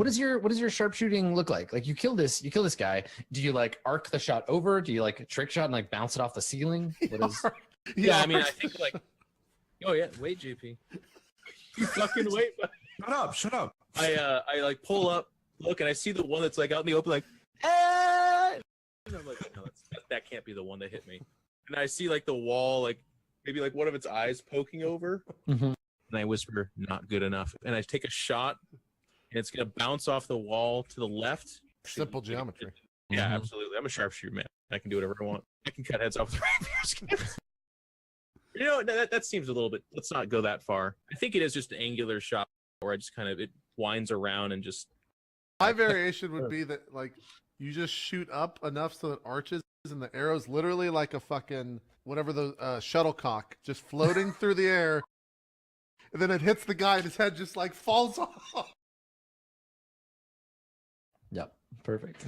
what does your sharpshooting look like? Like you kill this guy. Do you like arc the shot over? Do you like trick shot and like bounce it off the ceiling? What is? Yeah, I mean, I think like, oh yeah, wait, JP, you fucking wait. Shut up. I like pull up, look, and I see the one that's like out in the open, like, and I'm like, no, that can't be the one that hit me. And I see like the wall, like maybe like one of its eyes poking over, and I whisper, "Not good enough." And I take a shot, and it's gonna bounce off the wall to the left. Simple geometry. Yeah, absolutely. I'm a sharpshooter, man. I can do whatever I want. I can cut heads off with rapiers. You know, that seems a little bit. Let's not go that far. I think it is just an angular shot where I just kind of it winds around and just. My variation would be that like you just shoot up enough so it arches, and the arrow's literally like a fucking whatever the shuttlecock just floating through the air, and then it hits the guy and his head just like falls off. Yep, perfect.